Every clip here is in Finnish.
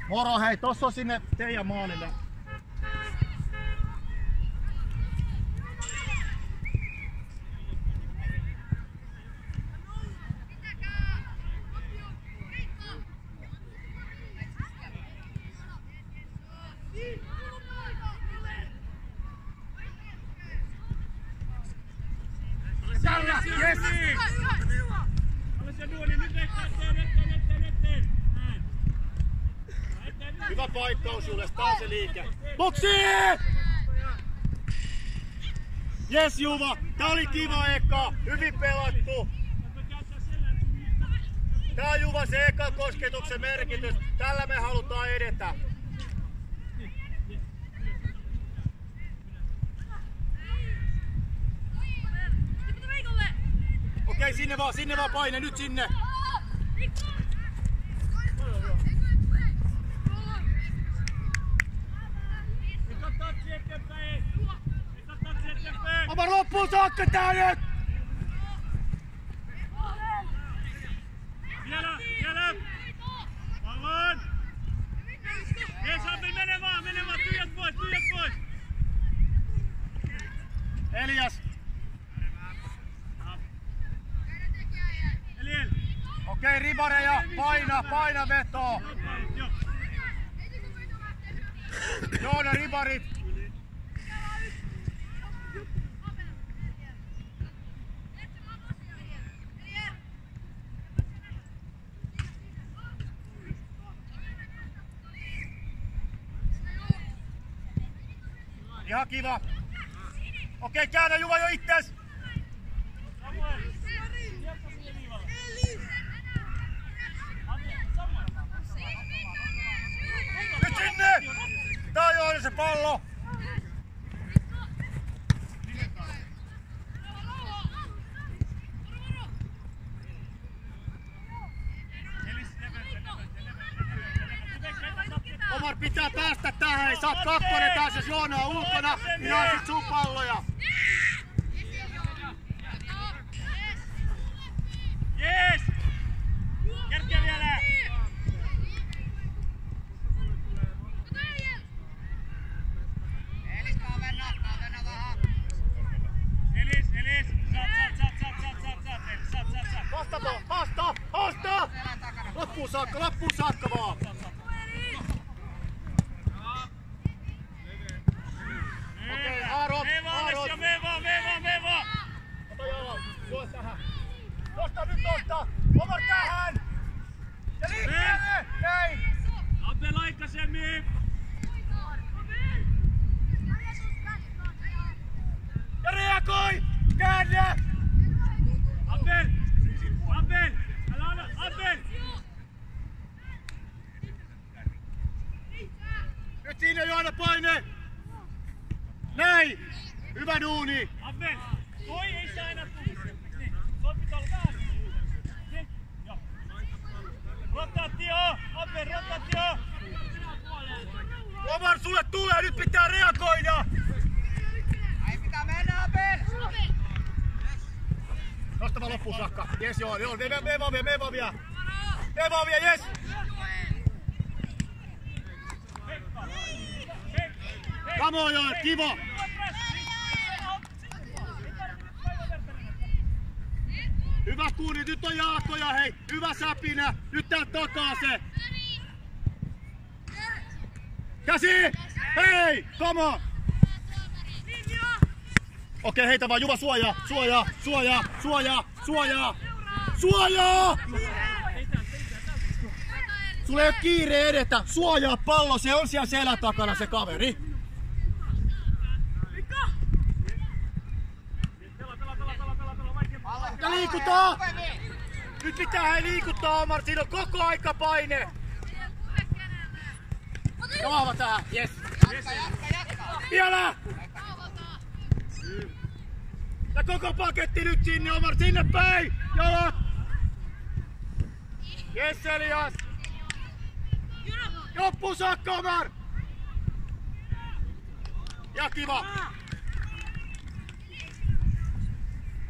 Moro, hei, tossa on sinne teidän maalille. Yes! Hyvä paikkaus, Jules, taas se liike. Boksi! Jes, Juva, tää oli kiva eka, hyvin pelattu. Tää on Juva se eka kosketuksen merkitys, tällä me halutaan edetä. Okei, sinne vaan paine, nyt sinne. Oma loppuun saakka tää nyt! Vielä! Pallon! Jeesapi, mene vaan, tyhjät pois! Elias! Eliel! Okei, ribareja, paina vetoa! Joona, ribarit! Ihan kiva. Okei, käännä Juva jo itses. Nyt sinne! Tää on Joona se pallo. Omar pitää päästä tähän, ei saa kakkonen taas, jos Joona on ulkona, niin on sit sun palloja. Jees! Kerkeä vielä! Elis, kavenna vähän. Elis! Saat! Haasta! Loppuun saakka vaan! Okei, Aarot! Mene vaan! Ota jalan, juo tähän! Nosta! Omar tähän! Ja liikkeelle! Näin! Abel aikaisemmin! Ja reagoi! Käännä! Abel! Älä anna! Abel! Nyt siinä Joona paine! Näin! Hyvä duuni! Abel! Toi ei saa aina tulla! Toi pitää olla vähän! Joo! Rotaatio! Abel, rotaatio! Omar, sulle tulee! Nyt pitää reagoida! Ai pitää mennä, Abel! Nosta vaan loppuun saakka. Jes, joo. Me vaan vielä, jes! Come on, Joel, kiva! Hyvä kuuni, nyt on jalkoja, hei! Hyvä säpinä! Nyt tää takaa se! Käsi! Hei! Come on! Okei, heitä vaan, Juva, suojaa! Sulla ei oo kiire edetä, suojaa pallo, se on siellä selän takana se kaveri. Ja liikutaan! Nyt pitää liikuttaa, Omar, siinä on koko aika paine. Vahva tää, jes. Jatka. Vielä! Ja koko paketti nyt sinne, Omar, sinne päin! Jalat! Jes, Elias! Loppuun saakka, Omar! Ja kiva!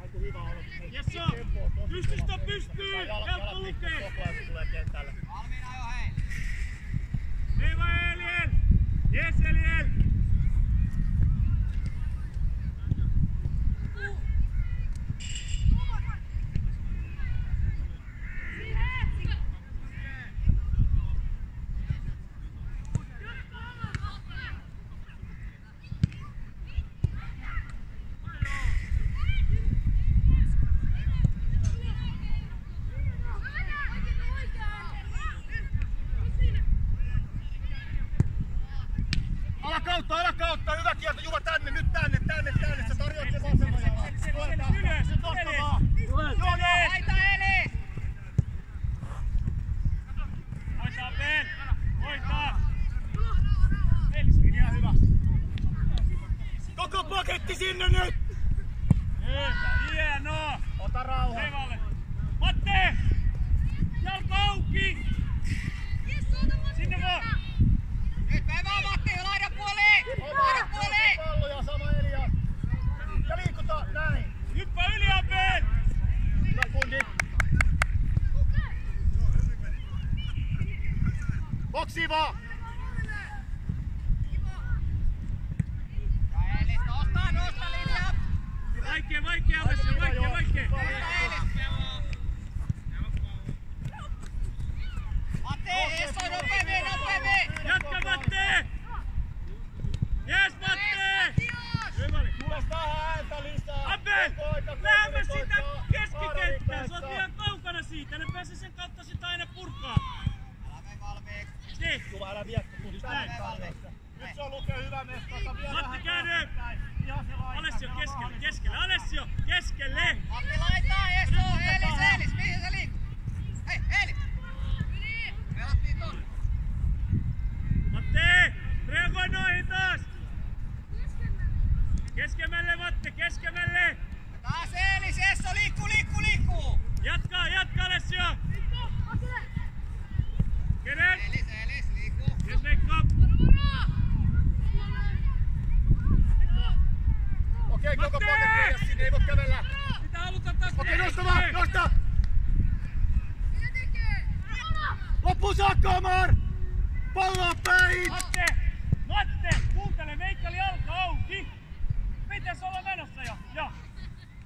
Aiku hyvä aloitus. Jessa! Pystystä pystyy! Helppo lukee! Valmiina jo hei! Viva Eliel! Jes Eliel! Ala kautta, hyvä kielto, Juva tänne, nyt tänne, sä tarjoat sen vasemmalla jalalla. Ylös, Nyt tosta vaan. Laita Eli! Hoitaa Ben! Hoitaa! Ihan hyvä. Koko paketti sinne nyt! Hienoa! Ota rauha. Levalle! Matte! Jalka auki! Sinne vaan! Nyt me vaan Matti, laidan puoliin! Laidan puoliin! Palloja, sama Elias. Ja liikuta, näin. Hyppää yli Ben! Hyvä kundi. Boksiin vaan! Ja Eli, nosta linjaa! Vaikea Alessio, vaikea! Matti, Esso, nopeammin! Jatka Matte! Jes Matte! Tules vähän ääntä lisää. Abel! Lähemmäs sitä keskikenttää! Sä oot ihan kaukana siitä, ne pääsee sen kautta sitä aina purkaa. Olemme valmiiksi. Niin! Juva, älä viekko, kun Just näin. nyt se on lukee hyvä mestata. Matti käänny! Alessio keskelle! Alessio keskelle! Matti laitaa, Esso, Elis, mihin se liikkuu? Hei, Elis! Pelattiin tuonne. Matti! Reagoi noihin taas! Keskemmälle Matti, keskemmälle! Taas Elis, Esso, liikkuu! Jatka Alessio! Kenen? Elis, liikkuu. Jes Veikka! Okei, koko paketti sinne, ei voi kävellä. Mitä halutaan taas? Okei, nosta vaan, nosta! Loppuun saakka, Omar! Palloa päin! Matte! Kuuntele, Veikka oli jalka auki! Pitäis olla menossa jo! Ja!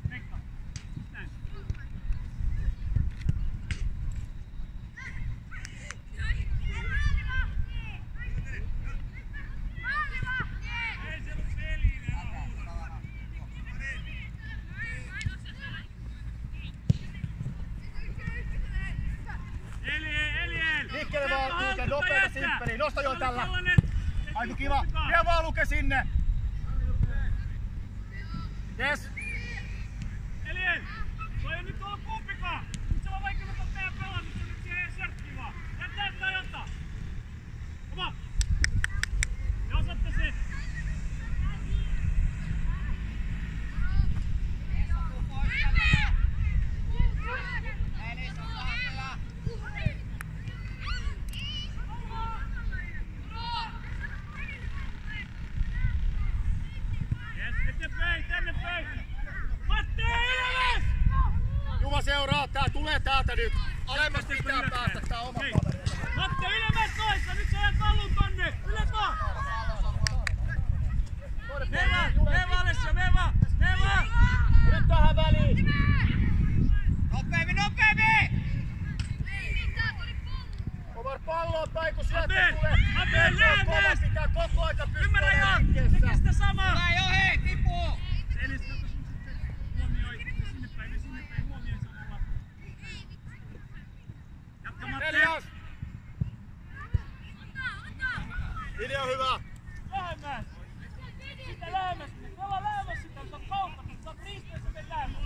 Veikka! Näin! Ei se ollut peliin enää huuda! Eliel! Liikkeelle vaan, liike, nopeeta simppeliin. Nosta jo tällä. Aiku kiva. Vie vaan Luke sinne. Jes. Eliel! Toi ei nyt ollut kumpikaan! Nyt se on vaikka me tuon teidän pelannut, se nyt siihen sörkkiin vaan! Jättää jotain! Koma! Te osaatte sen! Esso, tuu pois sieltä. Elis, on tahtella. Jes, tänne päin! Matti, Ilves! Juva seuraa, tää tulee täältä nyt. Alemmas pitää päästä, tää on oma kaveri. Matti, Ilves toissa! Nyt sä jäät pallon tonne! Ylös vaan! Mene Alessio, mene vaan! Nyt tähän väliin. Nopeammin! Omar palloon päin, kun sieltä Abel, tulee. Abel, lähemmäs! Pitää koko aika pystyä Ymmärrä jo! Teki sitä samaa! Tule jo, hei, tipuu! Elis, kato sun sitten huomioi sinne päin, huomioi se kuva. Jatka Matti! Elias! Idea on hyvä. Lähemmäs! Sitä lähemmäs! Pelaa lähemmäs sitä, sä oot kautta, sä oot risteessä sen lähemmäs!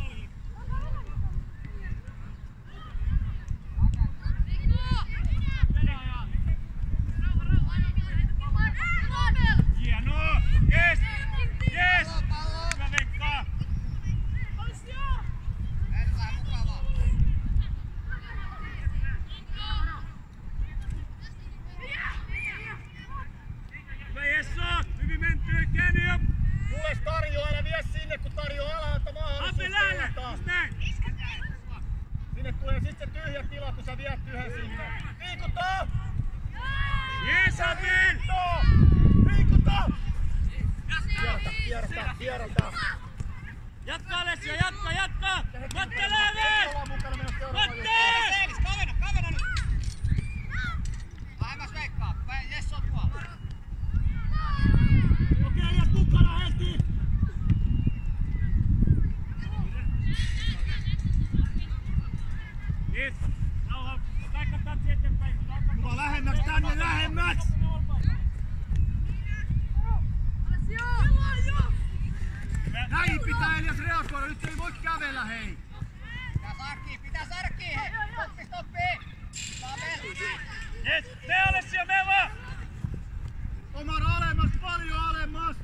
Hienoa! Jes! Hyvä Veikka! kun sä viet yhden sinne. Liikuta! Jees, Abel! Liikuta! Kierrätä! Jatka Alessio, jatka! Matte Lääve! Matte! Eelis, kavena nyt! Lähemmäs Veikkaa, Jesse on tuolla. Okei, ja mukana heti! Yes, rauha, taikka tatsi eteenpäin. Kuva lähemmäksi tänne, lähemmäksi! Näin pitää Elias reagoida, nyt ei voi kävellä hei! Pitää saada kiinni, hei! Stoppi! Yes, me Alessio, me vaan! Omar alemmas, paljon alemmas!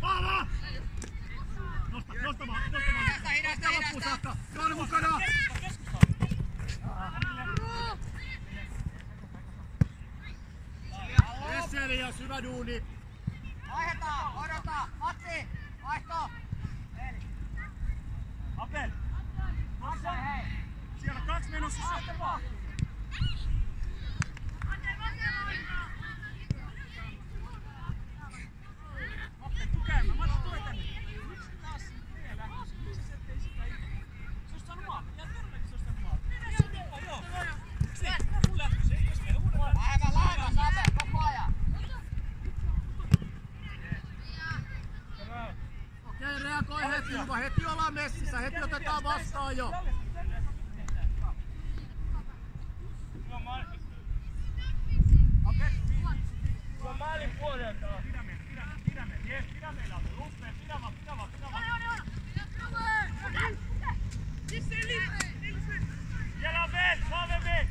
Vahva! Nostamaan! Hidasta! Loppuun saakka! Joona mukana! Yes Elias, hyvä duuni! Vaihdetaan, odota! Matti! Vaihto! Abel! Hei! Siellä 2 menossa sieltä vaan! Matti, tukäämään! Matti, tule tänne! Miksi taas meidän lähdössä? Miksi sä ettei sitä itse? Se olisi saanut maalle. Jää terveekin se olisi saanut maalle. Mene sinne vaan, joo! Miksi ei? Mitä sun lähtö? Se ei jos meidän uudella. Lähemmäs, Abel, koko ajan! Okei, reagoi heti, hyvä. Heti ollaan messissä, heti otetaan vastaan jo. Se on maalin puolelta. Pidä meillä. Jees, pidä meillä. Ruppeen, pidä vaan. Vielä Abel, Saveve.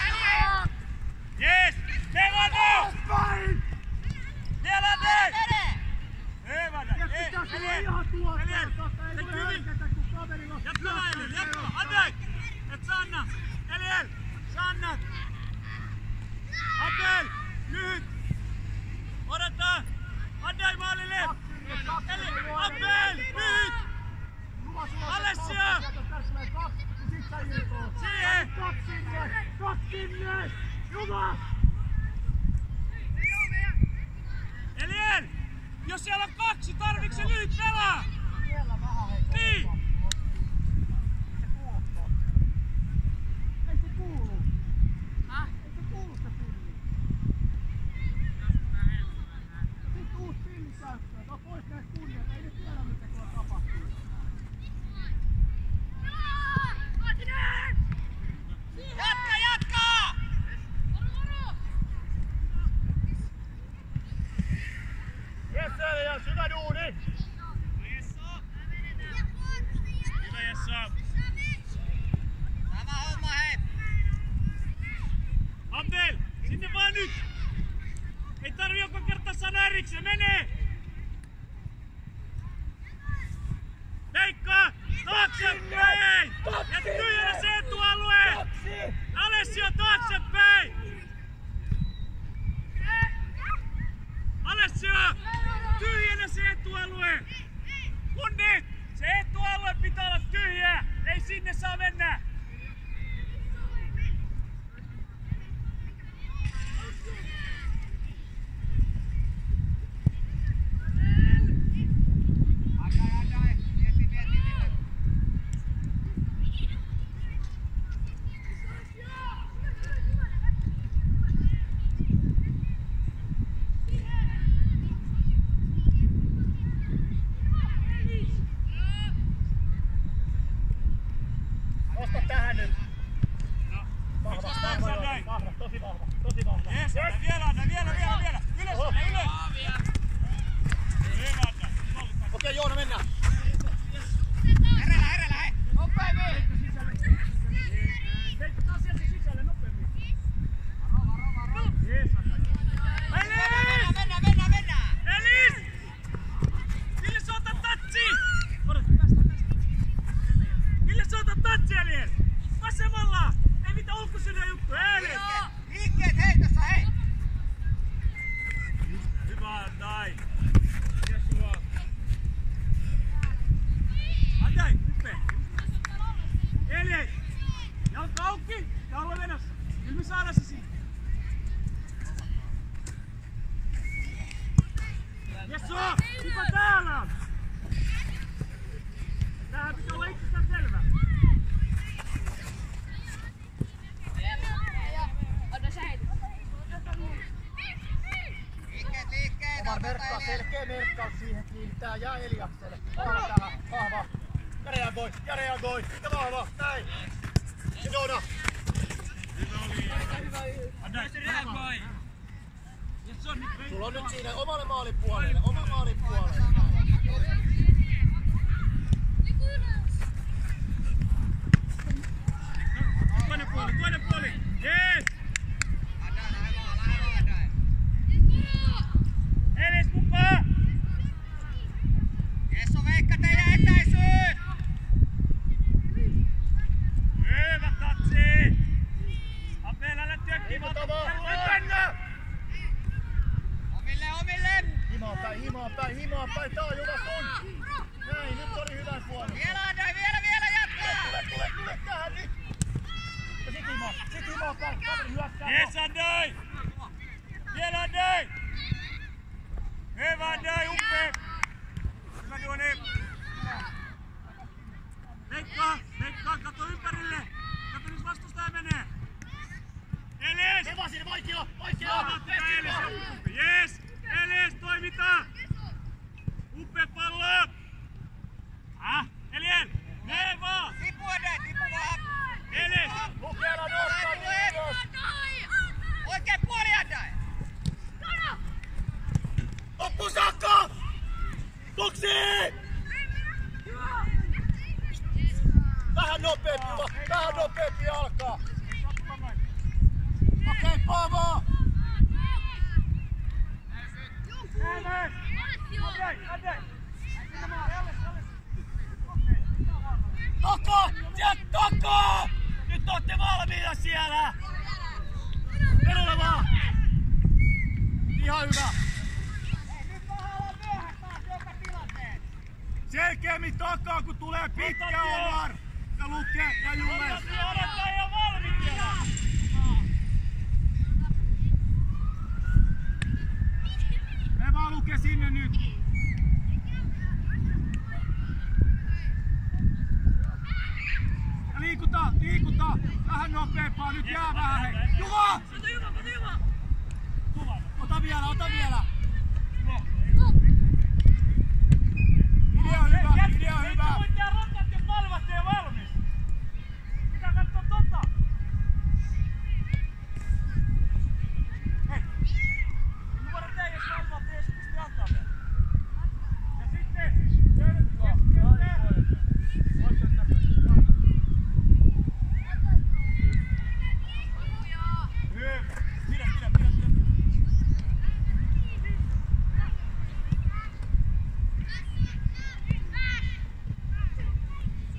Lähe! Jees, Devano! Vielä Abel! Ei vada, ei, Elien! Teki hyvin! Jatka vaan, Elien, jatka vaan! Andai! Et sä anna! Elien! Sä annat! Abel! Lyhyt! Odota! Andai maalille! Abel! Lyhyt! Alessio! Siihen! Elien! Jos siellä on 2, tarviiko se lyhyt pelaa? Niin! Ei se kuulu. Ei se kuulu se pilli. Sitten uusi pilli käyttöön. No pois näistä kunniat. Ei ne tiedä mitä tuolla tapahtuu. Jatka! Yes Elias, hyvä duuni! Hyvä Jessa! Sama homma, hei! Abel! Sinne vaan nyt! Ei tarvi joka kerta sanoa erikseen, menee! Veikka! Taaksepäin! Ja tyhjänä se etualue! Alessio taaksepäin! Alessio! Tyhjänä se etualue! Kunnit! Se etualue pitää olla tyhjä! Ei sinne saa mennä! Andai! Mieti! Nosta Esso! Kuka täällä on? Tämähän pitää olla itsestään selvä. Omar merkkaa, selkeä merkkaus siihen kiinnittää ja Eliakselle. Vahva tähän, vahva. Ja reagoi, ja vahva, näin. Ja Joona. Sulla on nyt siinä omalle maalin puolelle, oma maalin puolelle. Toinen puoli! Jees! Elis mukaan! Esso, Veikka, teidän etäisyys! Hyvä tatsi! Apel, älä tökkii Nyt mennä! Omille! Himaan päin, tää on hyvä sun! Näin, nyt oli hyvä puoli. Vielä Andai, vielä jatkaa! Tule tähän nyt! Ja sit himaan päin, kaveri hyökkää. Yes, Andai! Vielä Andai! Hyvä Andai, upea! Hyvä Duoni! Veikka, katso ympärille! Katso, missä vastustaja menee! Elis! Eva sinne, vaikea! Yes! Elis, toimitaan! Upea pallo! Elien! Mene vaan! Tipu vaan! Elis! Lukella nostaa ylös! Oikein puoli Andai! Loppu saakka! Boksiin! Vähän nopeampi alkaa! Okei, Paavo! Tako! Nyt ootte valmiina siellä! Perulle vaan! Ihan hyvä! Selkeämmin takaa, kun tulee pitkä Omar! Ja Luke ja Jules! Me vaan Luke sinne nyt! Ja liikuta! Vähän nopeampaa, nyt jää vähän hei! Juva! Ota vielä! Idea on hyvä! Voittaa rotat, jos malvasta ei ole valmis! Pitää katsoa tota! Hei! Numero tee, jos malvasta ei pysty antaa vielä! Ja sitten! Hyvä! Pidä!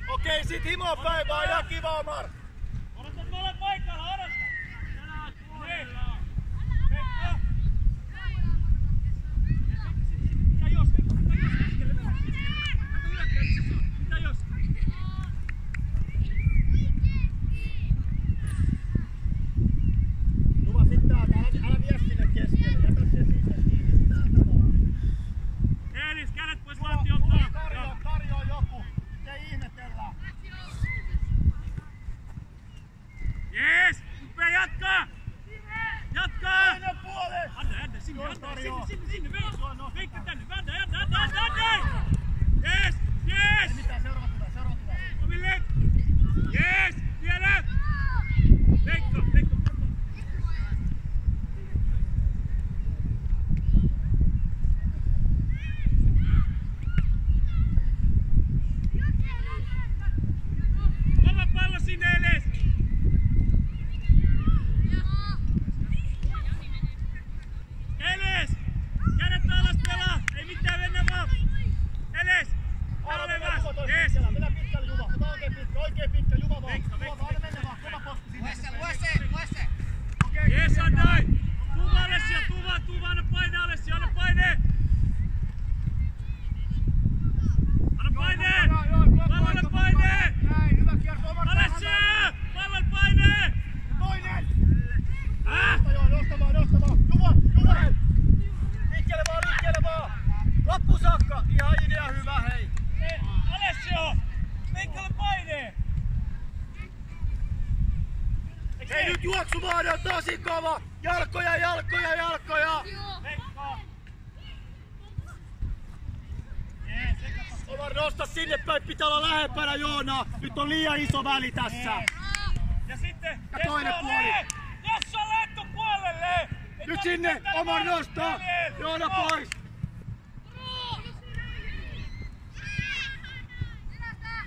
Okei, sit himaan päin vaan, ihan kiva Omar! Odotat, me ollaan paikalla, odota! Niin! Veikka! Mitä jos? Keskelle, vähän keskelle! Kato hyökkäyksessä on! Mitä jos? Juva, sit täältä, älä vie sinne keskelle, jätä se sinne kiinni, täältä vaan! Eelis, kädet pois lattiolta! Tarjoa joku, se ihmetellään! Jees! Upea jatkaa! Jatkaa! Toinen puolen! Anna, sinne! Veikka tänne! Anna! Jees! Mitä, seuraava tulee! Omille! Jees! Vielä! Veikka! Kova pallo sinne Elis! Elis! Kädet alas pelaa! Ei mitään mennä vaan! Elis! Ole hyvä! Jees! Mennään pitkälle Juva, ota oikein pitkä Juva vaan! Juva vaan, mennä vaan, kova posti sinne! Lue se! Jees Andai! Tuva Alessia! Tuva! Anna paine Alessia! Anna paine! Pallolle paine! Näin, hyvä kierto Omar! Alessia! Pallolle paine! Toinen! Häh? Nosta vaan! Juva! Liikkeelle vaan! Niin kova! Jalkoja, jalkoja, jalkoja! Veikkaa! Omar, nosta sinne päin, pitää olla lähempänä Joona. Nyt on liian iso väli tässä. Ja sitten Ja toinen puoli. Jesse on laittu puolelle! Nyt sinne, Omar nostaa! Joona pois!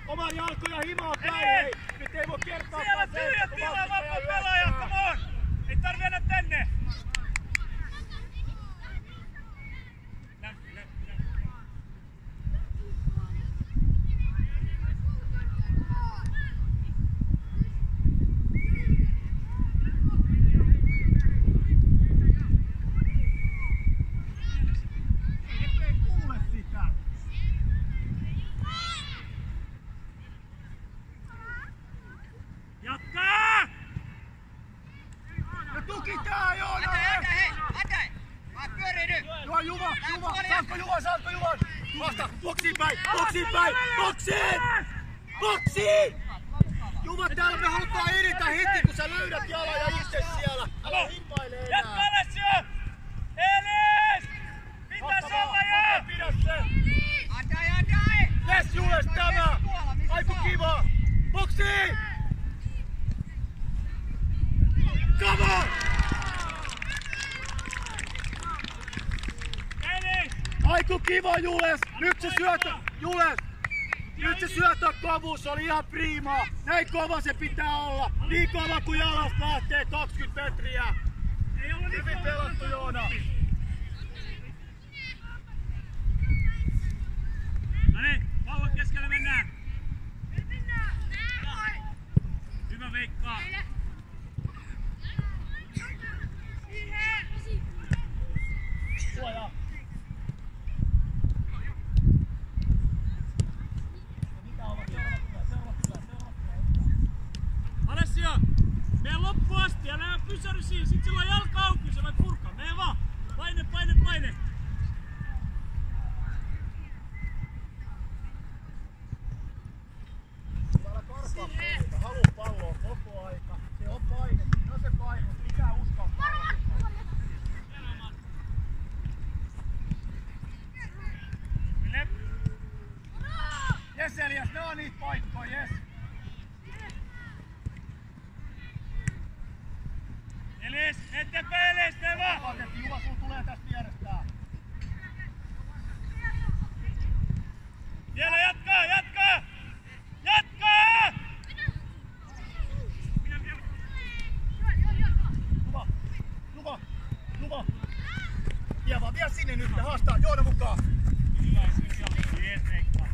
Omar, jalkoja himaa päin! Hei, nyt ei voi kertaa. Siellä tyhjä tila, vapaa pelaaja, come on! Ei tarvi mennä tänne! Jatkaa! Ja tuki tää, Joona! Hei! Mä pyörin nyt! Juva! Saatko Juva? Vasta! Boksiin päin! Boksiin! Juva, täällä me halutaan edetä heti, kun sä löydät jalan ja itse siellä. Älä himmaile enää. Jatka Alessio! Elis! Pitäis olla jo! Pidä se! Andai! Jes, Jules, tämä! Aiku kiva! Boksiin! Come on! Elis! Aiku kiva, Jules! Nyt se syötö! Jules! Nyt se syötö kovuus oli ihan priimaa! Näin kova se pitää olla! Niin kova kuin jalas lähtee 20 metriä! Ei ollut niin Hyvin pelattu, Joona! No niin, pallon keskelle mennään! Hyvä Veikkaa! Suojaa! Alessio! Mene loppuun asti ja nää pysäry siinä, sit sillä on jalka auki, sä voit purkaa. Mene vaan! Paine! Täällä karkaa peliä, haluu palloa koko aika. Se on paine, siinä on se paine, pitää uskaltaa. Jes Elias, ne on niitä paikkoja, jes! Elis, eteenpäin Elis, tee vaan! Paketti, Juha, sul tulee tästä vierestään. Vielä jatkaa! Juva! Vie vaan, vie sinne nyt ja haastaa Joona mukaan! Jees, Veikkaa!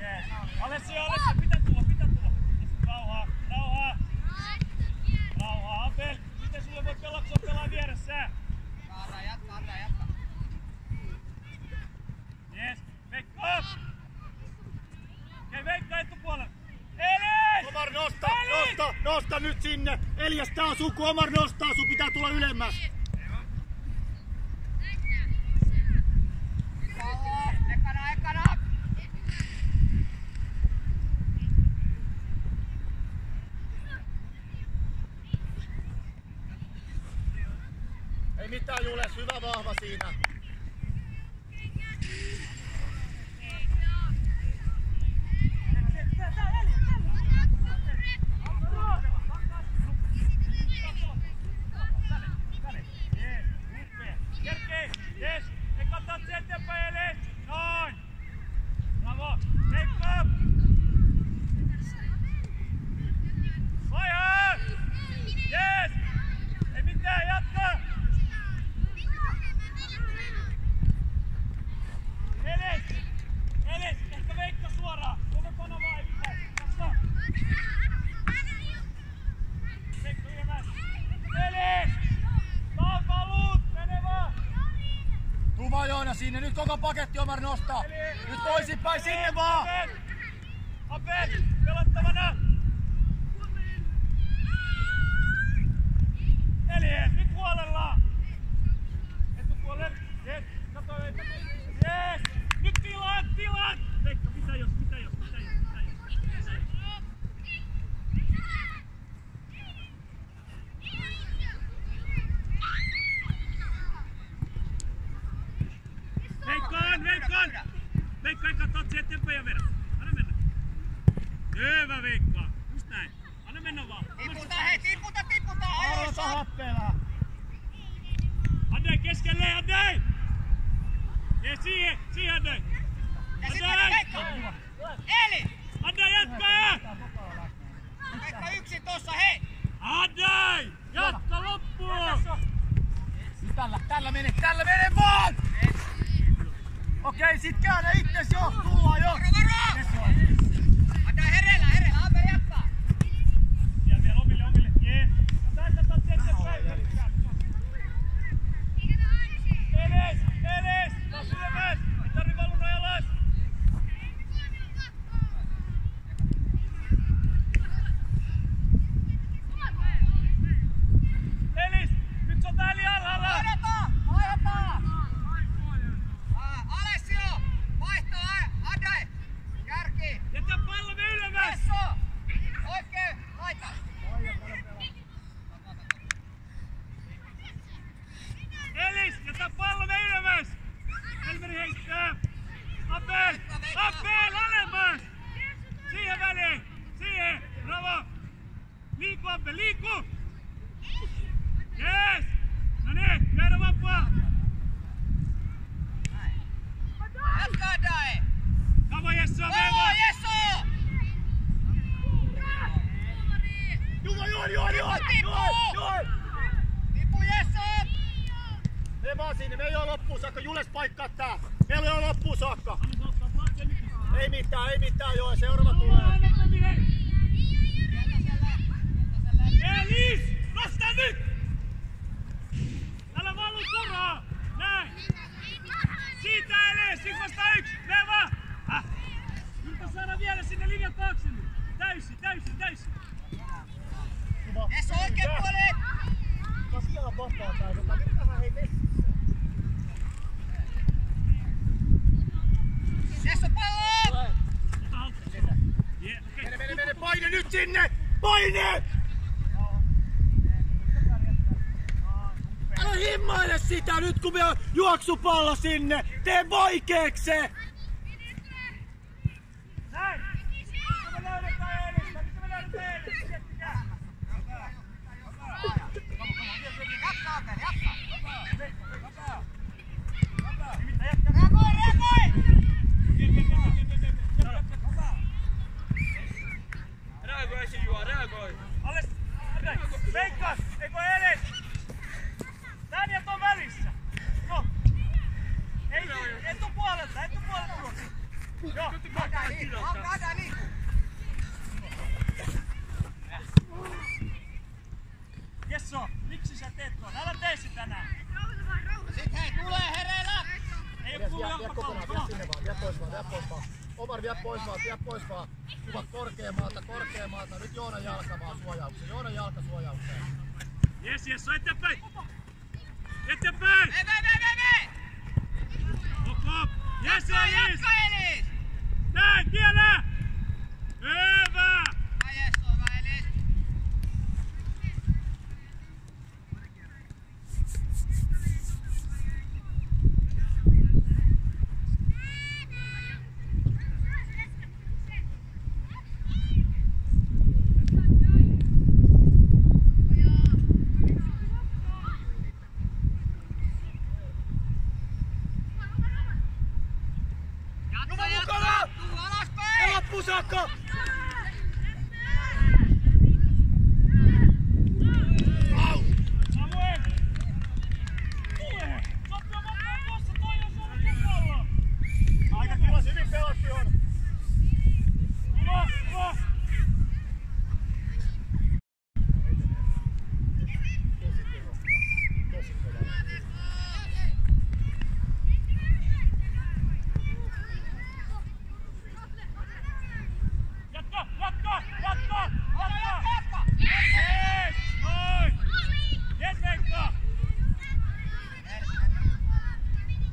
Jees! Alessio, pitää tulla! Rauhaa, Abel! Miten sulle voi pelaa, kun sä pelaa vieressä? Jatka. Jees! Veikkaa! Okei, Veikkaa etupuolelle! Elis! Omar, nosta nyt sinne! Elias, tää on sun, kun Omar nostaa, sun pitää tulla ylemmäs! Ekana! Ei mitään, Jules, hyvä vahva siinä! Yes! Katsotaan se eteenpäin, Elis! Noin! Bravo! Veikkaa! Vaihaa! Yes! Ei mitään, jatka! Elis! Ehkä Veikka suoraan! Koko kanavaa ei mitään! Katso! Veikka ylemmäs! Elis! Takaluut! Mene vaan! Tuu vaan Joona sinne, nyt koko paketti Omar nostaa! Nyt toisinpäin sinne vaan! Abel! Pelattavana! Elis! Nyt huolella! Etupuolelle! Yes! Kato! Yes! Nyt tilat! Hyvä Veikka. Just näin. Anna mennä vaan. Tiputa hei, tiputa! Aloita happea. Andrei keskelle, Andrei! Ja siihen Andrei! Ja sit mennä Veikka! Eli! Andrei jatkaa! Veikka yksin tossa, hei! Andrei! Jatka loppuun! Tällä mene vaan! Okei, sit käännä itses jo! Tullaan jo! Varo! Andrei hereillä, Ampeli jatkaa! Ja vielä omille, jee! Tästä eteenpäin! Edes! Taas ylemmät! Ei tarvi valuna alas! Elis! Nyt se on täällä alhaalla! Vaihdetaan! Alessio! Vaihto, Andrei! Kärki! Jätä pallomme ylemmät! Esso! Oikein! Laita! Elis! Jätä pallomme ylemmät! Elmeri heittää! Appel! Alemmas! Siihen väliin! Siihen! Bravo! Liiku Appel, liiku! Yes! No niin, käydä vappaa! Jatka Andrei! Kamo Jesso, Oo, mennä! Jesso! Juo! Tipu Jesso! Me vaan sinne, me ei oo loppuun saakka. Jules paikkaa tää. Meillä ei oo loppuun saakka. Ei mitään joo. Seuraava tulee. Elis! Vasta nyt! Älä valu turhaa! Näin! Siitä Elis! 1-1! Mene vaan! Yritä saada vielä sinne linjan taakse nyt! Täysin! Jesso oikein puoleen! Kas ihan vapaa tää. Virtahan hei messissä. Jesso pallo! Mene, paine nyt sinne! Paine! Älä himmaile sitä nyt kun me on juoksupallo sinne! Tee vaikeeks se! Näin! Missä me löydetään Elistä? Miettikää! Jatka Ampeli, jatka! Reagoi! Reagoi! Andrei! Veikkaas! Eikö Elis? Tän ja ton välissä! No! Ei tuu puolelta! Joo! Alkaa liikkuu! Jesso! Miksi sä teet tuon? Älä tee sitä tänään! Sit hei, tulee hereillä! Ei oo kuulu Vie kokonaan, vie sinne vaan, vie pois vaan. Omar, vie pois vaan. Kuvat korkeamaalta. Nyt Joonan jalka vaan suojaukseen. Jes, Jesso, eteenpäin! Eteenpäin! Vei! Hop! Jes, Elis! Jatka Elis! Näin, tiellä! Hyvä! Vai Jesso, vai Elis! Mukana! Tuu alaspäin! Loppuun saakka! Samuel! Tule! Sopia vaan tuossa, toi on sulla kukalla! Aika kiva, hyvin pelattu on. Hyvä! Jatka! Yes! Noin! Yes, Veikka!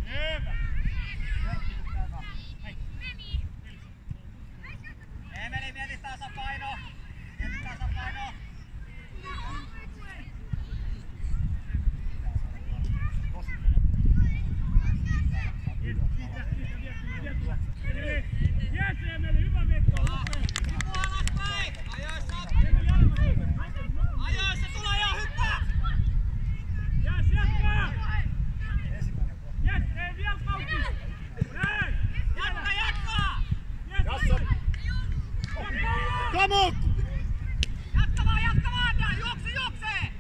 Hyvä! Emeli, mieti tasapaino! Yes, Emeli, hyvä Veikka! Tipu alas! Samu! Jatka vaan ja juokse!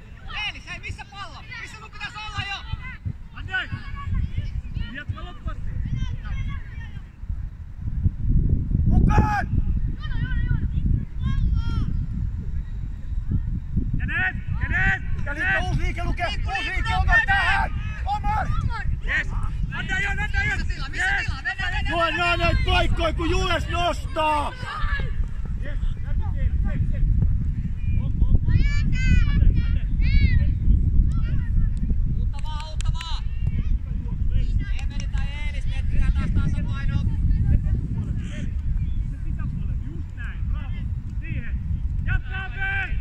Eelis, hei missä pallo? Missä sun pitäis olla jo? Andrei! Jatka loppuasti! Mukaan! Kädet! Uusi liike Luke! Uusi liike Omar tähän! Omar! Yes! Anna jo! Missä tila? Mennään! Tuo nää näitä paikkoja kun Jules nostaa! Yes! Uutta vaan! Emeli tai Eelis, Petrinä taas tasapaino! Se sisäpuolelle, just näin, bravo! Siihen! Jatkaa Ben!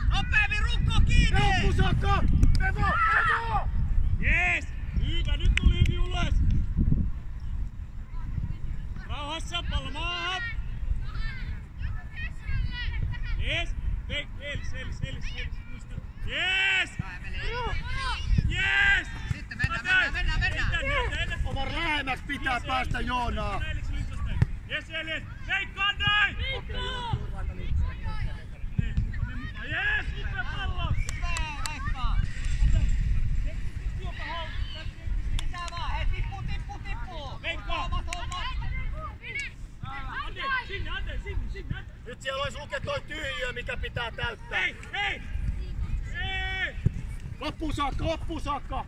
Nopeammin rukko kiinni! Helppusakka! Evo! Jees! Hyvä, nyt tuli Jules! Rauhassa, pallo maahan! Jees! Eelis, muista! Jees! Jees! Sitten mennään! Omar lähemmäs pitää päästä Joonaa! Jees, Eelis! Veikka, Andrei! Jees, upea pallo! Hyvä, Veikka! Lisää vaan, hei tippuu! Veikka! Hommat! Sinne! Nyt siellä olisi Luke toi tyhjiö mikä pitää täyttää! Hei! Loppuun saakka!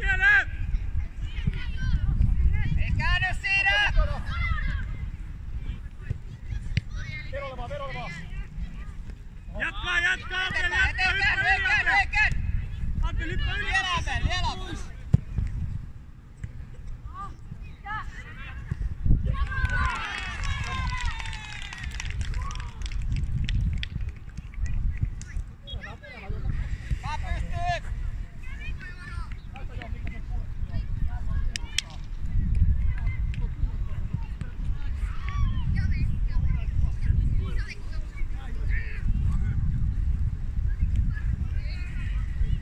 Vielä! Ei käänny siinä! Verolevaa! Jatkaa! Eteenkäin! Antti, hyppää yli! Vielä! Mä pystyy!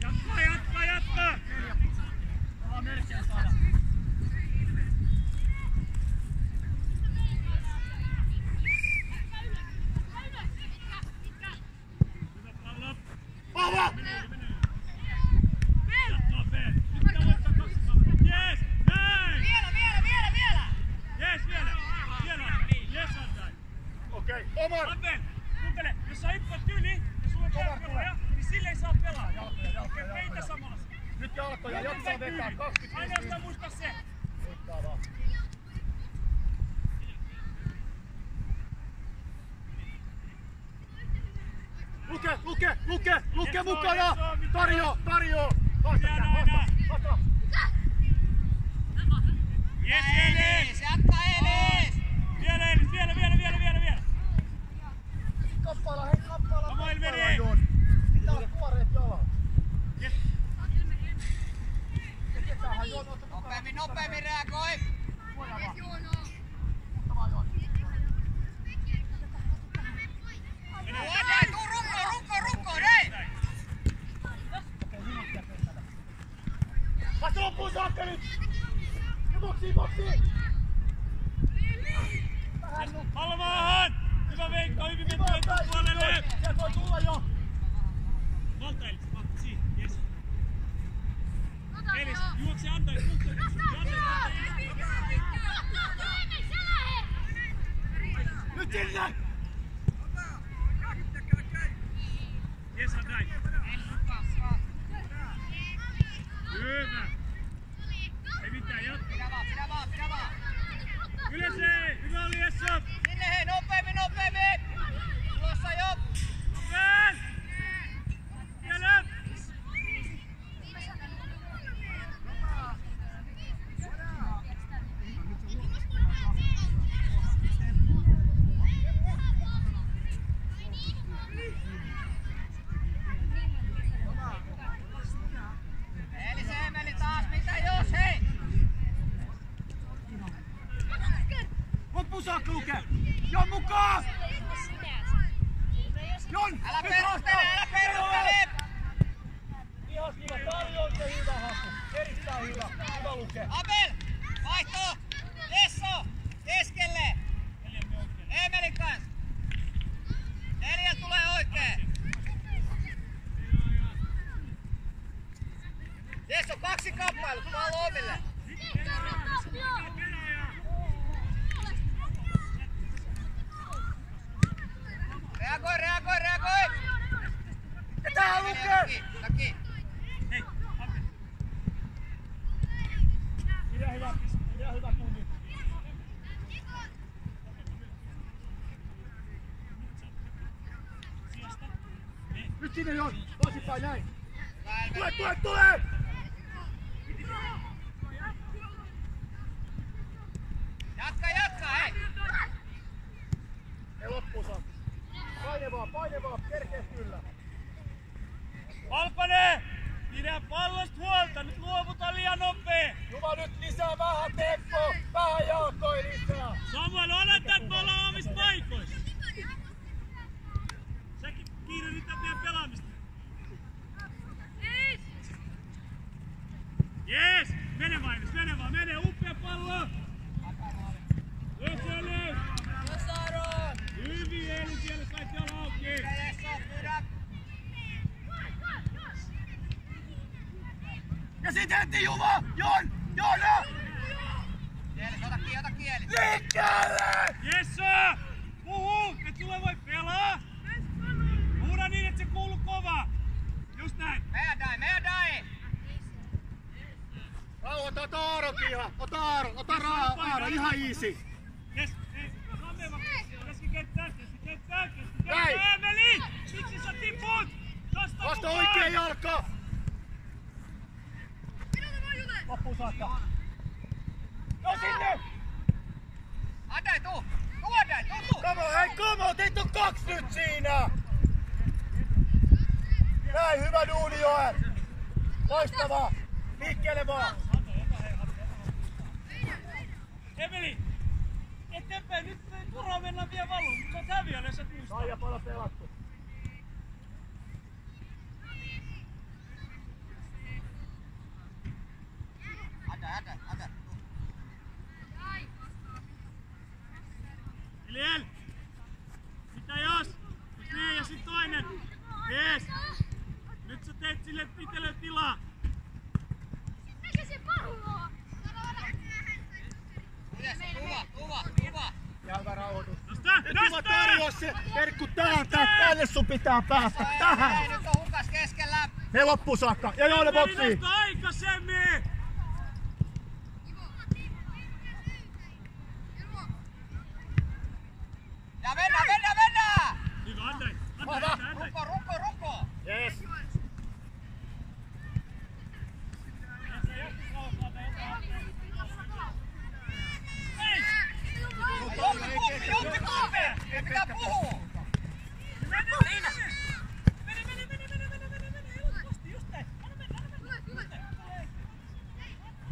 Jatka! Hyvä pallo! Vahva! Jatkaa Ben! Nyt pitää voittaa 2 kautta! Jees! Näin! Vielä! Jees, vielä! Jees, Andrei! Okei, Omar! Aben, kuuntele, jos sä hyppäät yli ja sulle käy pelaaja, niin sille ei saa pelaa. Okei, peitä samalla. Nyt jalkoja, jatkaa vetää 25. Ainoastaan muista se. Muistaa vaan. Luke mukana! Tarjoo! Haasta! Yes, Eelis! Jatka Eelis! Vielä! Kappala! Oma Elveri! Pitää olla tuoreet jalat. Yes. Nopeammin reagoi! Rukko, hei! Vasta loppuun saakka nyt! Ja boksiin! Pallo maahan! Hyvä Veikka, hyvin menty etupuolelle! Sieltä voi tulla jo! Valta Eelis, siihen, yes. Eelis, juokse Andrei, Nyt sinne! Yes, Andrei. Hyvä. Ei mitään, jatka. Pidä vaan! Ylöseen! Hyvä oli Essop! Sinne hei, nopeammin! Tulossa jo! Nopeen! Vielä! Emeli taas, mitä jos hei! Loppuun saakka Luke! Jon mukaan! Jon! Älä perustele! Ihan hyvä tarjous ja hyvä haku. Erittäin hyvä. Hyvä Luke. Abel! Vaihto! Jesso! Keskelle! Emelin kans! 4 tulee oikein! Jesso, 2 kamppailut, pallo omille! Reagoi! Ja tähän lukee! Taki! Hei, Antti. Pidä hyvä kummi. Nyt sinne Jon! Toisinpäin näin! Tule! Jatka, hei! Ei loppuun saa. Painevaa, kerkees kyllä. Valkonen! Pidä pallosta huolta, nyt luovuta liian nopee! Juma nyt lisää vähän tempoa, vähän jalkoi lisää. Samuel, oleta, että me ollaan omissa paikoissa! Säkin kiirehdität meidän pelaamista. Jees! Mene Mainos, mene! Upea pallo! Yes, Eli! Hyvin Eli, siellä sait olla auki! Ja sit heti Juma! Jona! Ota kieli! Liikkeelle! Jessa! Puhu! Et sulle voi pelaa! Huuda niin, et se kuuluu kovaa! Just näin! Meidän dai! Ota Aaronkin ihan! Ota Aaro, ihan easy! Jes! Ei! Rameva! Keskikenttää! Näin! Emeli! Miksi sä tiput? Tosta Vasta mukaan! oikea jalka! Loppuun saakka! No sinne! Andai, tuu! Come on, teitä on 2 nyt siinä! Näin, hyvä duuni Joel! Loistavaa! Liikkeelle vaan! Emeli! Eteenpäin, nyt turhaan mennään vielä valuun, mutta sä oot häviöllä, jos sä muistat. Saija paljon pelattu. Andai. Eliel! Mitä jos? Jos ne ja sit toinen. Jees! Nyt sä teet sille itselle tilaa. Mikä se pallo? Tuva! Ja hyvä rauhoitus. Nosta! Nyt Juma tarjoa se Perkku tähän, tänne sun pitää päästä, tähän! Nyt on hukas keskellä! He loppuun saakka, ja Joelle boksiin! Nosta aikaisemmin! Ja mennään! Hyvä, Andrei! Ruko! Yes! Jutti kumpi! Ei pitää puhua! Mene! Just näin!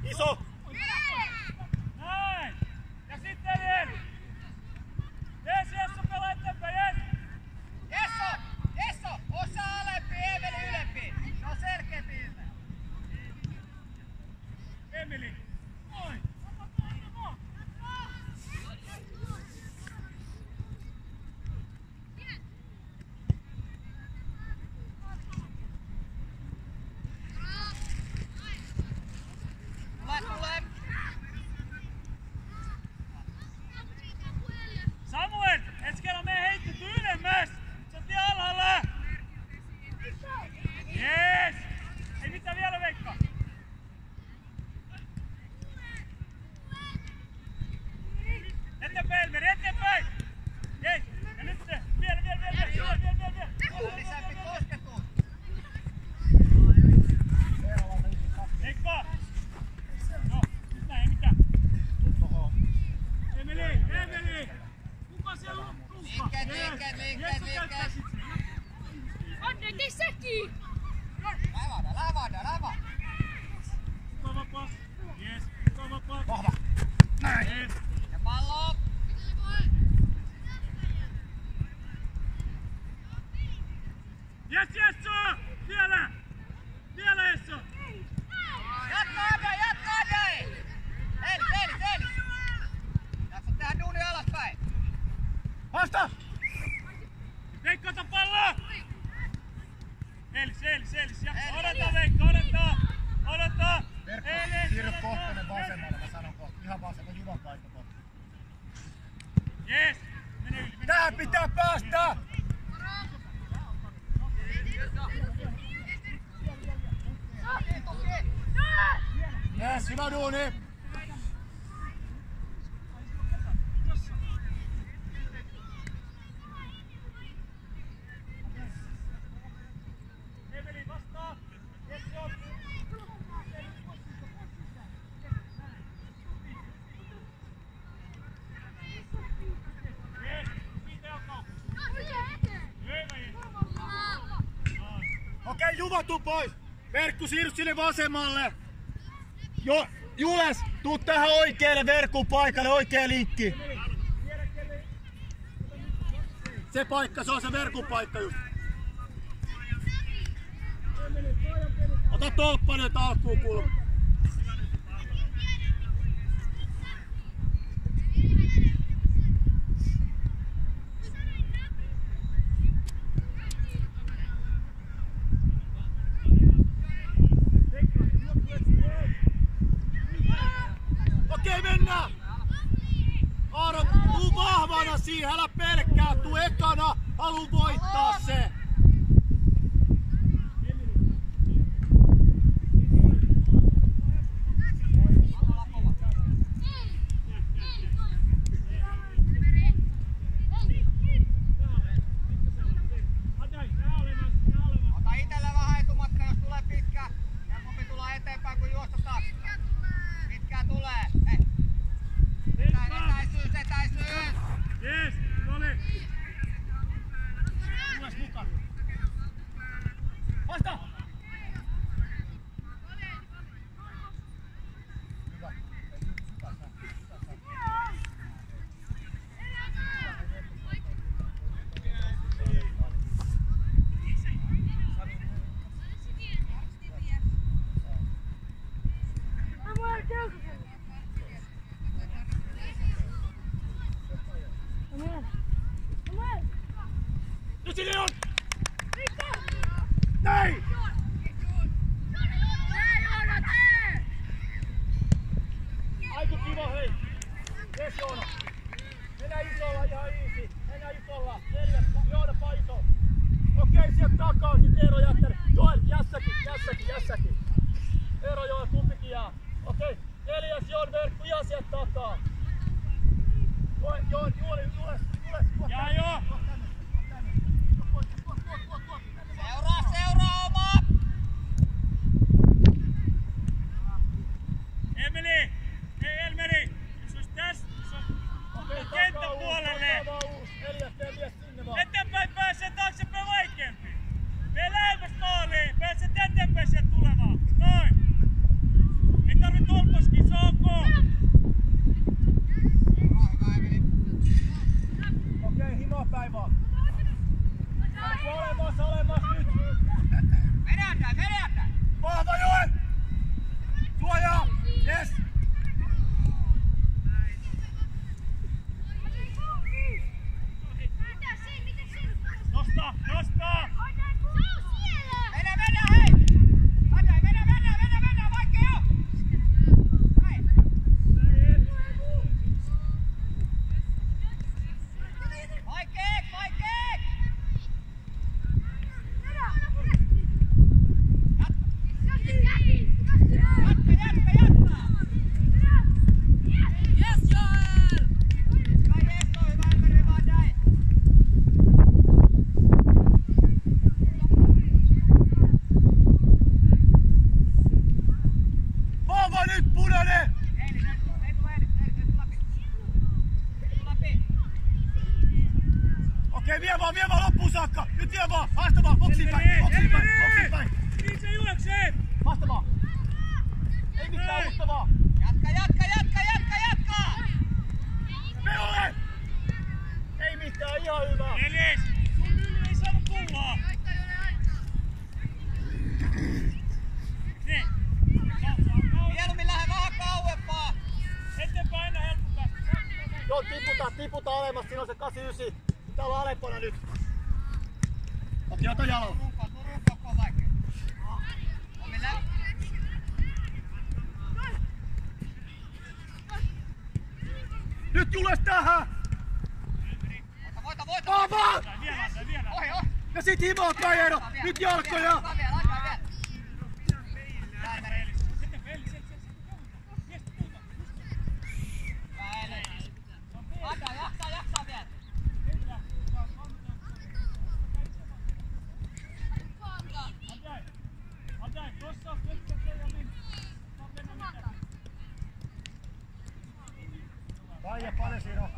Iso! Näin! Ja sitten Eliel! Jeesu pelaa eteenpäin, Jesso! Osa alempi, Emeli ylempi! Se on selkeämpi ylle! Emeli! Oi! Tule! Samuel! Hetskellä mene heitetty ylemmäs! Sä oot vielä alhaalla! Jees! Ei mitään vielä, Veikka! Eteenpäin, Elmeri, eteenpäin! Jees! Ja nyt se! Vielä! Lisämpi kosketus! Veikka! No, nyt näin, ei mitään! Emeli! Kuka siellä on? Liikkeet! Andre, tee säkin! Lavada! Kuka vapaa? Jees, kuka vapaa? Vahva! Näin! Jees! Ja pallo! Yes, Vielä Esso! Jatka Andai! Hei! Vasta! Veikka, ota palloa! Eilis. Odota Veikka, odota! Verkko, Eilis, siirry Kohtonen vasemmalle, mä sanon kohta. Ihan vasemmalle, Juvan paikka kohta. Jees! Mene yli. Tähän pitää päästä! Yes, hyvä duuni! Emeli vastaa! Yes, joo! Jees! Mitä alkaa? Okei, Juva, tuu pois! Verkku, siirry sinne vasemmalle! Jules, tuu tähän oikealle Verkun paikalle, oikea linkki! Se paikka, se on se Verkun paikka just! Ota tolppanen alkuun kulma! Okei, mennään! Aaro, tuu vahvana siihen, älä pelkkää, tuu ekana, haluu voittaa se! Ota itellä vähän etumatka, jos tulee pitkä. Helpompi tulla eteenpäin, kun juosta taas. Pitkää tulee. Hei. Etäisyys! Jees! Noniin! Jules mukaan! Vasta! Hyvä. Nyt sinne on! Näin! Aiku kiva, hei! Jes, Joona! Mennään isolla ihan easy! Mennään isolla! 4, Joona paiso! Okei, sieltä takaa sit Eero jättänyt! Joel, jässäkin! Eero, Joel, kumpikin jää! Okei, 4, Joon, Verkku ihan sieltä takaa! Joel, Jules! Jaa joo! Seuraa oma! Emeli! Hei Elmeri! Jos olisi tässä, se on kenttä puolelle! Eteenpäin pääsee, taaksepäin vaikeampi! Mene lähemmäs maaliin! Pääset eteenpäin sieltä tulemaan! Noin! Ei tarvi tolposkin, se on ok! Okei, himaa päin vaan! Olemassa nyt! Vedätä! Vahva Joel! Suojaa! Yes! Nosta! Mennä hei! Mennä vaikka jo! Hei! Vaikeek! Jatka! Yes, Joel! Hyvä Jesko, hyvä Elmeri, vaan näin! Vahva nyt, punainen! Eilis läpi! Okei, vie vaan loppuun saakka! Nyt vie vaan! Haasta vaan! Boksiin päin! Niin se juoksee! Haasta vaan! Ei mitään uutta vaan! Jatka! Peolle! Ei mitään, ihan hyvä! Elis! Sun yli ei saanut tulla! Niin! Mieluummin lähde vähän kauempaa! Eteenpäin enää helppo päästä! Joo, tiputaan alemmas, siinä on se 89! pitää olla alempana nyt. Okei, ota jalalla. Turukko on vaikea. Omille. Nyt Jules tähän! Voita! Vahvaa! Vielä. Ohi! Ja sit himoa Kajero! Nyt jalkoja! Laittaa vielä! Sitten Veli, mies tuuta. Jaksaa vielä! Andai, tossa on Pekka ja Minna. Saa mennä mitään. Kaija, paljon siinä on?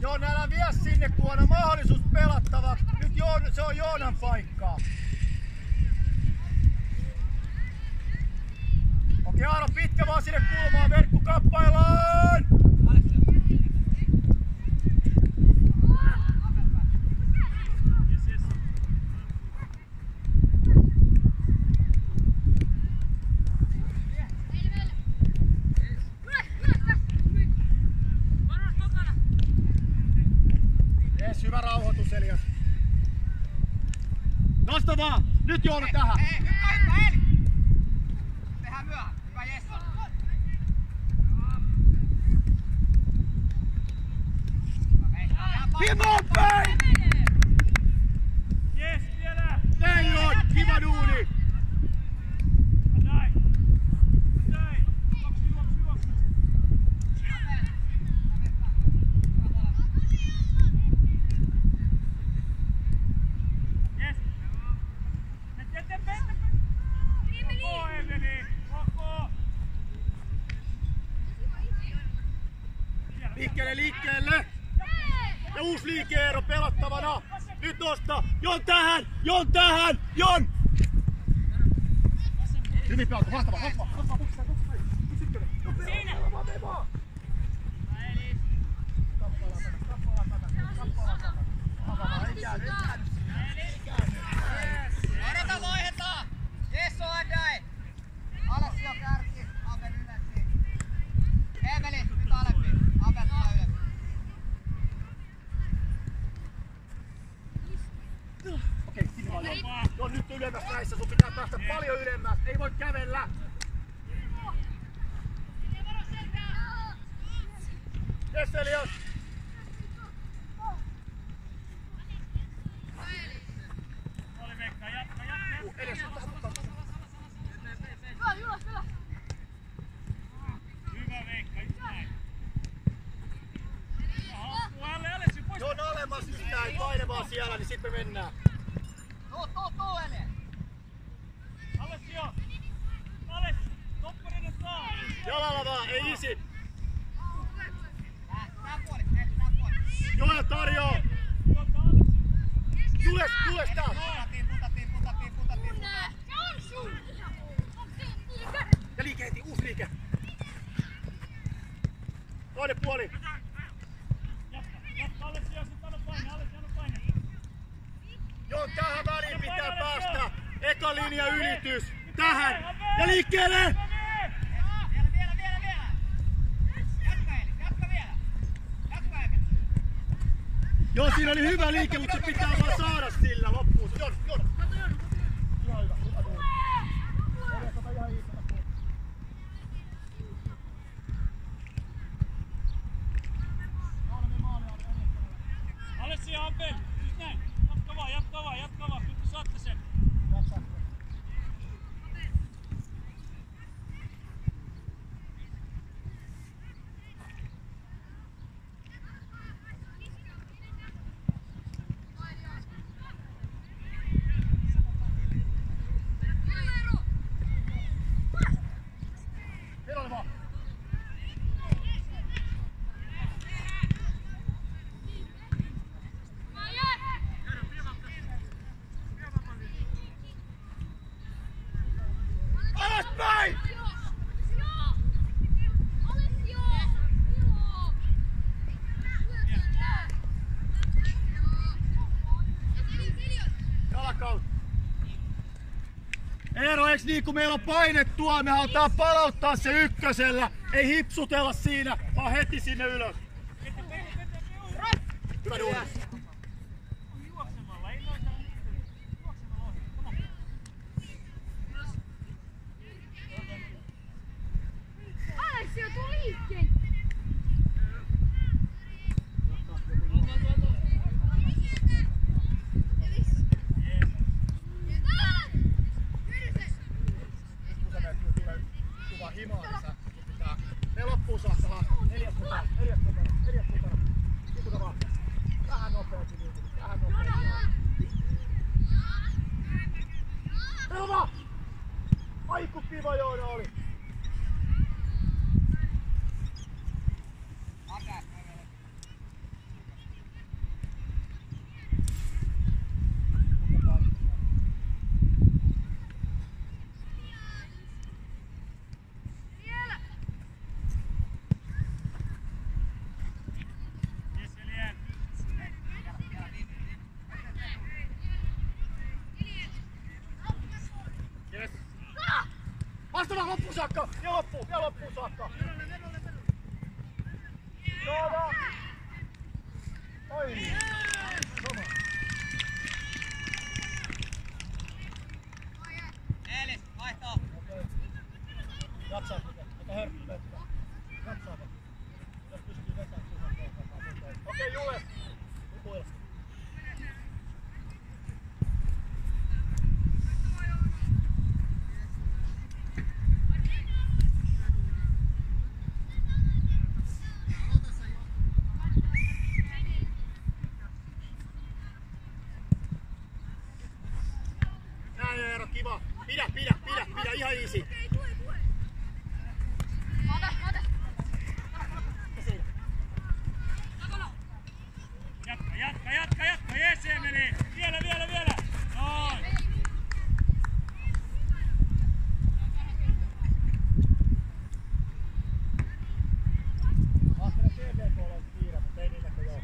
Joona, älä vie sinne, kun on mahdollisuus pelattavaksi. Nyt se on Joonan paikkaa. Okei, Aaro, pitkä vaan sinne kulmaan. Verkku kappaillaan! Hyvä rauhoitus, Elias. Nosta vaan! Nyt Joona tähän! Hyppää, Eli! Tehdään myöhään. Hyvä Jesse. Himoon päin! Jes, vielä! Näin on! Kiva duuni! Andai! Juoksu! Jes! Koko Eveli! Koko! Liikkeelle! Ja uusi liike-ero pelattavana! Nyt nosta! Jon tähän! Jon! Hyvin pelata, vastaava! Siinä! Odota, vaihdetaan! Jesso Andai! Alessio kärki, Abel ylös. Emeli, nyt alempi. Abel tulee ylös. Okei, sinne vaan Jon, nyt ylemmäs näissä, sun pitää päästä paljon ylemmäs, ei voi kävellä! Yes, Elias! Oli Veikka, jatka! Elias, Hyvä Veikka, just näin. Alessi, pois! Jon alemmas sitä, ei paine vaan siellä, niin sit me mennään. Tuu, Eli! Alessio! Alessi! Topparinen saa! Jalalla vaan, ei isi! Tää puoli, Eli, tää puoli. Joona tarjoaa! Tuolta Alessi! Tules tää! Putatiin. Ja liike heti, uusi liike! Toinen puoli! Jatka Alessio, sit anna paine! Jon, tähän väliin pitää päästä! Eka linja ylitys! Tähän! Ja liikkeelle! Vielä! Jatka vielä! Jatka Emeli! Joo, siinä oli hyvä liike, mutta se pitää vaan saada sillä loppuun. Jon! Ihan hyvä, hyvä tuuli. Elias, ota ihan iisana pois. Alessio, Abel! Just näin! Jatka vaan! Nyt saatte sen! Eero, eiks niin kun meillä on painettua, me halutaan palauttaa se ykkösellä. Ei hipsutella siinä, vaan heti sinne ylös. Hyvä duuni. Juoksemalla, ei noita juoksemalla ohi. Come on. Aleksio, tuu liikkeen! Ne loppuu saakka vaan. Neljäs mukana. Liikuta vaan. Vähän nopeasti liikuta. Hyvä! Ai kun kiva Joona oli. Vastataan loppuun saakka! Ja loppuun saakka! Joona! Oi! Sama! Eelis, vaihto! Jatsaa sitä, ota hörppi vettä. Jatsaa vettä. Jos pystyy vetämään suunnan. Okei, Jules! Lukuilla. Eero, kiva. Pidä, ihan easy. Jatka, jes se meni. Vielä. Noin. Ahtele CBK:lla on kiire, mutta ei niitäkö joo.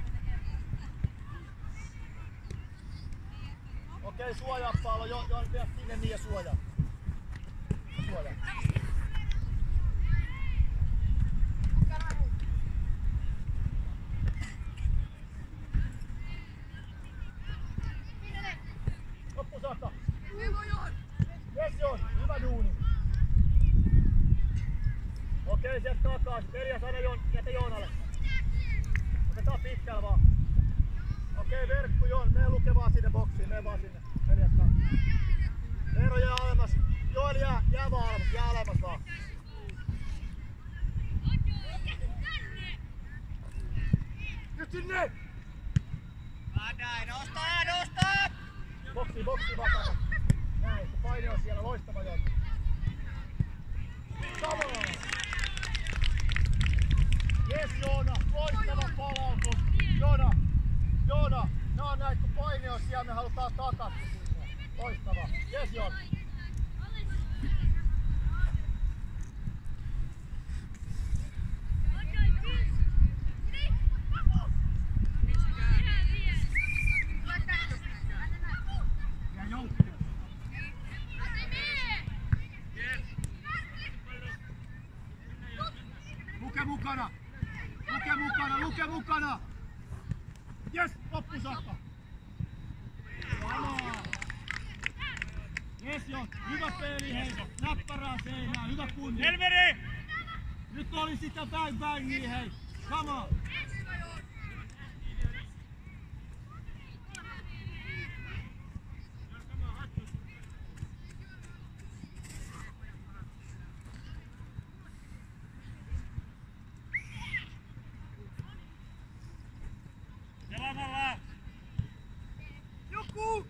Okei, suojaa Paolo, jo vielä sinne niin ja suojaa. Suojaa. Loppu saakka. Yes, Joon, hyvä duuni. Okei, sieltä takaisin. Terjas aina jätä Joonalle. Otetaan pitkällä vaan. Okei, verkku Joon, mene luke vaan sinne boksiin, mene vaan sinne. Terjas kanssa. Eero jää alemmas. Joel jää vaan alemmas, jää alemmas vaan. Nyt sinne! Adai, nosta! Boksi vakata. Näin, se paine on siellä, loistava Joon. Samoin! Jes Joona, loistava palautus. Joona, nää on näitä kun paine on siellä, me halutaan takaisin sinne. Loistava. Jes Joona. Luke mukana! Jes, loppu saakka! Jes jo, hyvä peli hei! Näppärää seinään, hyvä kunnia! Helveri! Nyt oli sitä bang hei! Come on! Selamalla! Joku!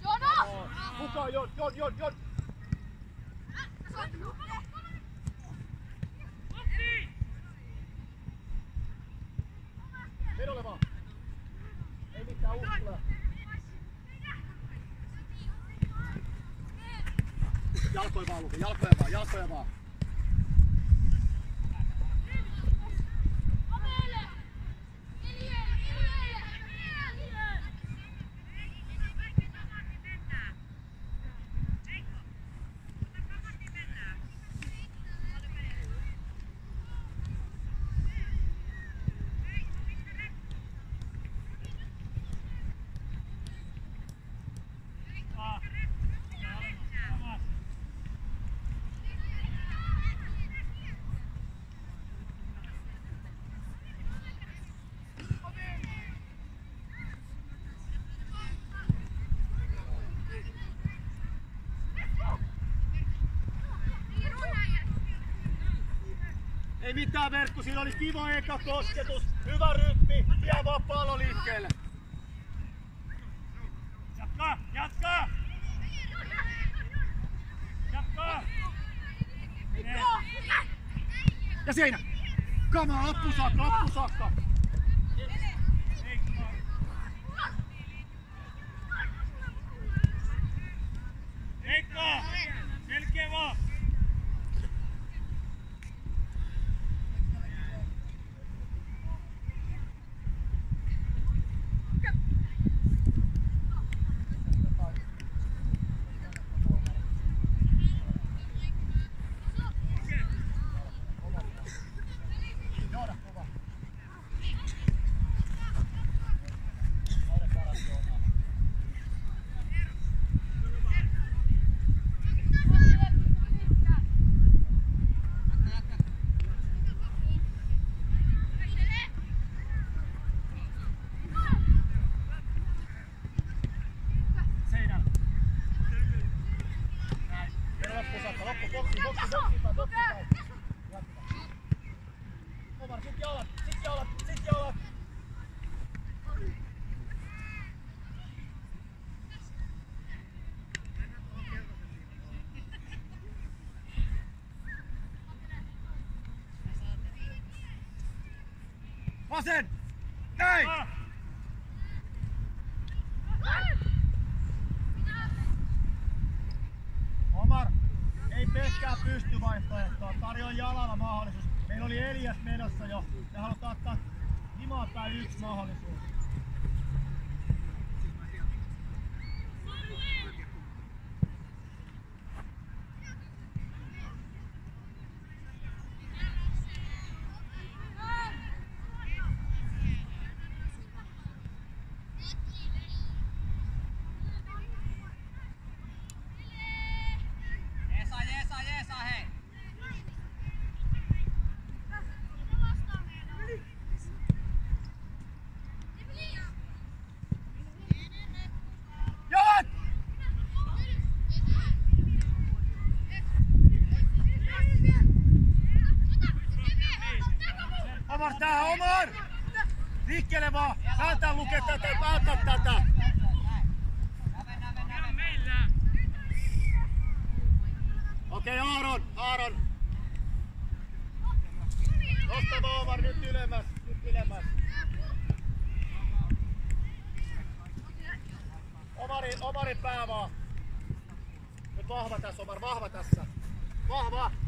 Joona! Mukaan, Jon! Vedolle vaan! Ei mitään uhkaa! Jalkoja vaan, Luke, jalkoja vaan! mitään Verkku, siinä oli kiva eka kosketus, hyvä rytmi, vie vaan pallo liikkeelle. Jatkaa, jatkaa! Jatkaa! Ja siinä! Come on, loppusakka, loppusakka! Heikko! Selkeä vaan! Vasen! Näin! Omar, ei pelkkää pystyvaihtoehtoa, tarjoa jalalla mahdollisuus. Meillä oli Elias menossa jo ja halutaan ottaa himaan päin yksi mahdollisuus. Omar, tää Omar! Liikkeelle vaan! Päätä lukea tätä, päätä tätä! Okei, Aaron! Nosta vaan Omar, nyt ylemmäs, Omarin pää vaan! Nyt vahva tässä Omar, vahva tässä! Vahva!